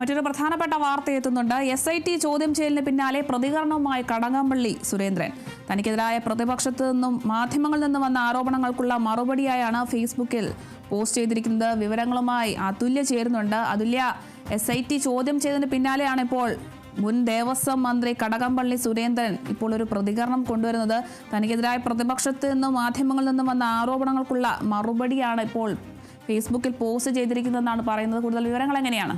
മറ്റൊരു പ്രധാനപ്പെട്ട വാർത്ത എത്തുന്നുണ്ട്. SIT ചോദ്യം ചെയ്യലിന് പിന്നാലെ പ്രതികരണവുമായി കടകംപള്ളി സുരേന്ദ്രൻ. തനിക്കെതിരായ പ്രതിപക്ഷത്തു നിന്നും മാധ്യമങ്ങളിൽ നിന്നും വന്ന ആരോപണങ്ങൾക്കുള്ള മറുപടിയായാണ് ഫേസ്ബുക്കിൽ പോസ്റ്റ് ചെയ്തിരിക്കുന്നത്. വിവരങ്ങളുമായി അതുല്യ ചേരുന്നുണ്ട്. അതുല്യ, SIT ചോദ്യം ചെയ്തതിന് പിന്നാലെയാണ് ഇപ്പോൾ മുൻ ദേവസ്വം മന്ത്രി കടകംപള്ളി സുരേന്ദ്രൻ ഇപ്പോൾ ഒരു പ്രതികരണം കൊണ്ടുവരുന്നത്. തനിക്കെതിരായ പ്രതിപക്ഷത്തു നിന്നും മാധ്യമങ്ങളിൽ നിന്നും വന്ന ആരോപണങ്ങൾക്കുള്ള മറുപടിയാണ് ഇപ്പോൾ ഫേസ്ബുക്കിൽ പോസ്റ്റ് ചെയ്തിരിക്കുന്നതെന്നാണ് പറയുന്നത്. കൂടുതൽ വിവരങ്ങൾ എങ്ങനെയാണ്?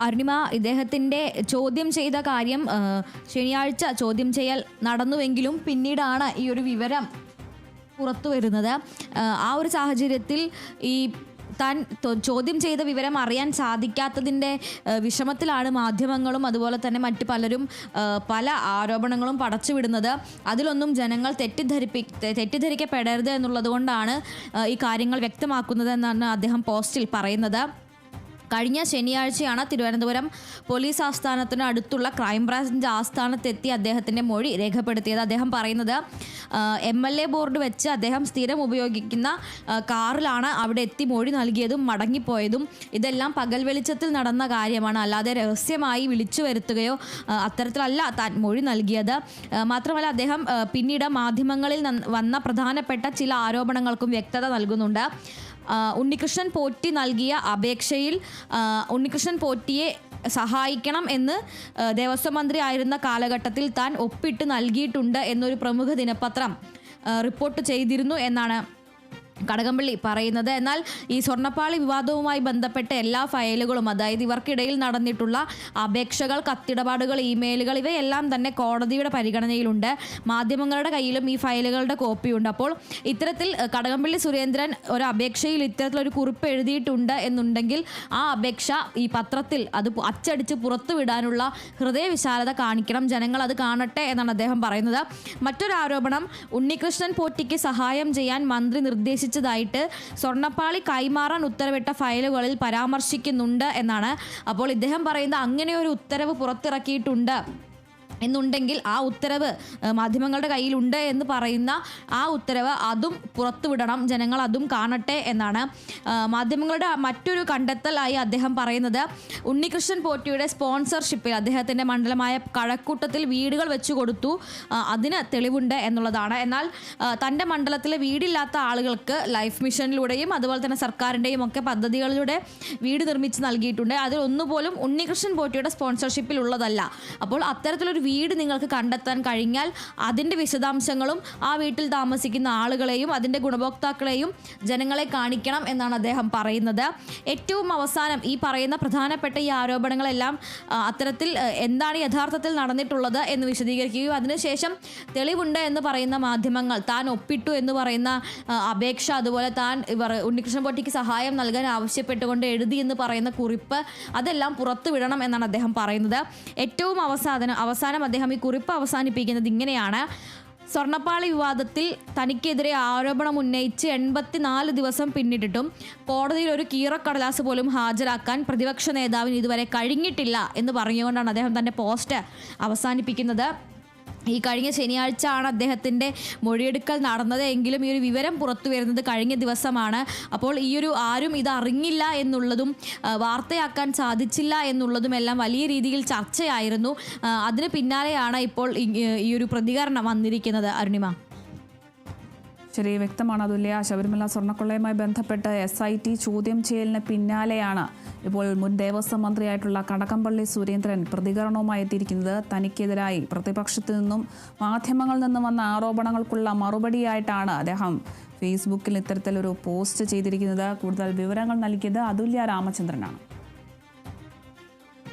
അരുണിമ, ഇദ്ദേഹത്തിൻ്റെ ചോദ്യം ചെയ്ത കാര്യം ശനിയാഴ്ച ചോദ്യം ചെയ്യൽ നടന്നുവെങ്കിലും പിന്നീടാണ് ഈ ഒരു വിവരം പുറത്തു വരുന്നത്. ആ ഒരു സാഹചര്യത്തിൽ ഈ താൻ ചോദ്യം ചെയ്ത വിവരം അറിയാൻ സാധിക്കാത്തതിൻ്റെ വിഷമത്തിലാണ് മാധ്യമങ്ങളും അതുപോലെ തന്നെ മറ്റു പലരും പല ആരോപണങ്ങളും പടച്ചുവിടുന്നത്. അതിലൊന്നും ജനങ്ങൾ തെറ്റിദ്ധരിക്കപ്പെടരുത് എന്നുള്ളത് കൊണ്ടാണ് ഈ കാര്യങ്ങൾ വ്യക്തമാക്കുന്നത് എന്നാണ് അദ്ദേഹം പോസ്റ്റിൽ പറയുന്നത്. കഴിഞ്ഞ ശനിയാഴ്ചയാണ് തിരുവനന്തപുരം പോലീസ് ആസ്ഥാനത്തിന് അടുത്തുള്ള ക്രൈംബ്രാഞ്ച് ആസ്ഥാനത്തെത്തി അദ്ദേഹത്തിൻ്റെ മൊഴി രേഖപ്പെടുത്തിയത്. അദ്ദേഹം പറയുന്നത് MLA ബോർഡ് വെച്ച് അദ്ദേഹം സ്ഥിരം ഉപയോഗിക്കുന്ന കാറിലാണ് അവിടെ എത്തി മൊഴി നൽകിയതും മടങ്ങിപ്പോയതും. ഇതെല്ലാം പകൽ വെളിച്ചത്തിൽ നടന്ന കാര്യമാണ്, അല്ലാതെ രഹസ്യമായി വിളിച്ചു വരുത്തുകയോ അത്തരത്തിലല്ല താൻ മൊഴി നൽകിയത്. മാത്രമല്ല അദ്ദേഹം പിന്നീട് മാധ്യമങ്ങളിൽ വന്ന പ്രധാനപ്പെട്ട ചില ആരോപണങ്ങൾക്കും വ്യക്തത നൽകുന്നുണ്ട്. ഉണ്ണികൃഷ്ണൻ പോറ്റി നൽകിയ അപേക്ഷയിൽ ഉണ്ണികൃഷ്ണൻ പോറ്റിയെ സഹായിക്കണം എന്ന് ദേവസ്വം മന്ത്രി ആയിരുന്ന കാലഘട്ടത്തിൽ താൻ ഒപ്പിട്ട് നൽകിയിട്ടുണ്ട് എന്നൊരു പ്രമുഖ ദിനപത്രം റിപ്പോർട്ട് ചെയ്തിരുന്നു എന്നാണ് കടകംപള്ളി പറയുന്നത്. എന്നാൽ ഈ സ്വർണ്ണപ്പാളി വിവാദവുമായി ബന്ധപ്പെട്ട എല്ലാ ഫയലുകളും, അതായത് ഇവർക്കിടയിൽ നടന്നിട്ടുള്ള അപേക്ഷകൾ, കത്തിടപാടുകൾ, ഇമെയിലുകൾ, ഇവയെല്ലാം തന്നെ കോടതിയുടെ പരിഗണനയിലുണ്ട്. മാധ്യമങ്ങളുടെ കയ്യിലും ഈ ഫയലുകളുടെ കോപ്പിയുണ്ട്. അപ്പോൾ ഇത്തരത്തിൽ കടകംപള്ളി സുരേന്ദ്രൻ ഒരു അപേക്ഷയിൽ ഇത്തരത്തിലൊരു കുറിപ്പ് എഴുതിയിട്ടുണ്ട് എന്നുണ്ടെങ്കിൽ ആ അപേക്ഷ ഈ പത്രത്തിൽ അത് അച്ചടിച്ച് പുറത്തുവിടാനുള്ള ഹൃദയവിശാലത കാണിക്കണം, ജനങ്ങൾ അത് കാണട്ടെ എന്നാണ് അദ്ദേഹം പറയുന്നത്. മറ്റൊരു ആരോപണം, ഉണ്ണികൃഷ്ണൻ പോറ്റിക്ക് സഹായം ചെയ്യാൻ മന്ത്രി നിർദ്ദേശിച്ചതായിട്ട് സ്വർണ്ണപ്പാളി കൈമാറാൻ ഉത്തരവിട്ട ഫയലുകളിൽ പരാമർശിക്കുന്നുണ്ട് എന്നാണ്. അപ്പോൾ ഇദ്ദേഹം പറയുന്നത് അങ്ങനെ ഒരു ഉത്തരവ് പുറത്തിറക്കിയിട്ടുണ്ട് എന്നുണ്ടെങ്കിൽ ആ ഉത്തരവ് മാധ്യമങ്ങളുടെ കയ്യിലുണ്ട് എന്ന് പറയുന്ന ആ ഉത്തരവ് അതും പുറത്തുവിടണം, ജനങ്ങൾ അതും കാണട്ടെ എന്നാണ്. മാധ്യമങ്ങളുടെ മറ്റൊരു കണ്ടെത്തലായി അദ്ദേഹം പറയുന്നത്, ഉണ്ണികൃഷ്ണൻ പോറ്റിയുടെ സ്പോൺസർഷിപ്പിൽ അദ്ദേഹത്തിൻ്റെ മണ്ഡലമായ കഴക്കൂട്ടത്തിൽ വീടുകൾ വെച്ചു കൊടുത്തു, അതിന് തെളിവുണ്ട് എന്നുള്ളതാണ്. എന്നാൽ തൻ്റെ മണ്ഡലത്തിലെ വീടില്ലാത്ത ആളുകൾക്ക് ലൈഫ് മിഷനിലൂടെയും അതുപോലെ തന്നെ സർക്കാരിൻ്റെയും ഒക്കെ പദ്ധതികളിലൂടെ വീട് നിർമ്മിച്ച് നൽകിയിട്ടുണ്ട്. അതിൽ ഒന്നുപോലും ഉണ്ണികൃഷ്ണൻ പോറ്റിയുടെ സ്പോൺസർഷിപ്പിൽ ഉള്ളതല്ല. അപ്പോൾ അത്തരത്തിലൊരു വീട് നിങ്ങൾക്ക് കണ്ടെത്താൻ കഴിഞ്ഞാൽ അതിൻ്റെ വിശദാംശങ്ങളും ആ വീട്ടിൽ താമസിക്കുന്ന ആളുകളെയും അതിൻ്റെ ഗുണഭോക്താക്കളെയും ജനങ്ങളെ കാണിക്കണം എന്നാണ് അദ്ദേഹം പറയുന്നത്. ഏറ്റവും അവസാനം ഈ പറയുന്ന പ്രധാനപ്പെട്ട ഈ ആരോപണങ്ങളെല്ലാം അത്തരത്തിൽ എന്താണ് യഥാർത്ഥത്തിൽ നടന്നിട്ടുള്ളത് എന്ന് വിശദീകരിക്കുകയും അതിനുശേഷം തെളിവുണ്ട് എന്ന് പറയുന്ന മാധ്യമങ്ങൾ താൻ ഒപ്പിട്ടു എന്ന് പറയുന്ന അപേക്ഷ, അതുപോലെ താൻ ഉണ്ണികൃഷ്ണൻ പോറ്റിക്ക് സഹായം നൽകാൻ ആവശ്യപ്പെട്ടുകൊണ്ട് എഴുതി എന്ന് പറയുന്ന കുറിപ്പ്, അതെല്ലാം പുറത്തുവിടണം എന്നാണ് അദ്ദേഹം പറയുന്നത്. ഏറ്റവും അവസാനം അദ്ദേഹം ഈ കുറിപ്പ് അവസാനിപ്പിക്കുന്നത് ഇങ്ങനെയാണ്: സ്വർണ്ണപ്പാളി വിവാദത്തിൽ തനിക്കെതിരെ ആരോപണം ഉന്നയിച്ച് 84 ദിവസം പിന്നിട്ടിട്ടും കോടതിയിൽ ഒരു കീറക്കടലാസ് പോലും ഹാജരാക്കാൻ പ്രതിപക്ഷ നേതാവിന് ഇതുവരെ കഴിഞ്ഞിട്ടില്ല എന്ന് പറഞ്ഞുകൊണ്ടാണ് അദ്ദേഹം തൻ്റെ പോസ്റ്റ് അവസാനിപ്പിക്കുന്നത്. ഈ കഴിഞ്ഞ ശനിയാഴ്ച ആണ് അദ്ദേഹത്തിൻ്റെ മൊഴിയെടുക്കൽ നടന്നത് എങ്കിലും ഈ ഒരു വിവരം പുറത്തു വരുന്നത് കഴിഞ്ഞ ദിവസമാണ്. അപ്പോൾ ഈ ഒരു ആരും ഇത് അറിഞ്ഞില്ല എന്നുള്ളതും വാർത്തയാക്കാൻ സാധിച്ചില്ല എന്നുള്ളതും എല്ലാം വലിയ രീതിയിൽ ചർച്ചയായിരുന്നു. അതിന് പിന്നാലെയാണ് ഇപ്പോൾ ഈ ഒരു പ്രതികരണം വന്നിരിക്കുന്നത്. അരുണിമ, ശരി, വ്യക്തമാണ് അതുല്യ. ശബരിമല സ്വർണ്ണക്കൊള്ളയുമായി ബന്ധപ്പെട്ട് SIT ചോദ്യം ചെയ്യലിന് പിന്നാലെയാണ് ഇപ്പോൾ മുൻ ദേവസ്വം മന്ത്രിയായിട്ടുള്ള കടകംപള്ളി സുരേന്ദ്രൻ പ്രതികരണവുമായി എത്തിയിരിക്കുന്നത്. തനിക്കെതിരായി പ്രതിപക്ഷത്തു നിന്നും മാധ്യമങ്ങളിൽ നിന്നും വന്ന ആരോപണങ്ങൾക്കുള്ള മറുപടിയായിട്ടാണ് അദ്ദേഹം ഫേസ്ബുക്കിൽ ഇത്തരത്തിലൊരു പോസ്റ്റ് ചെയ്തിരിക്കുന്നത്. കൂടുതൽ വിവരങ്ങൾ നൽകിയത് അതുല്യ രാമചന്ദ്രനാണ്.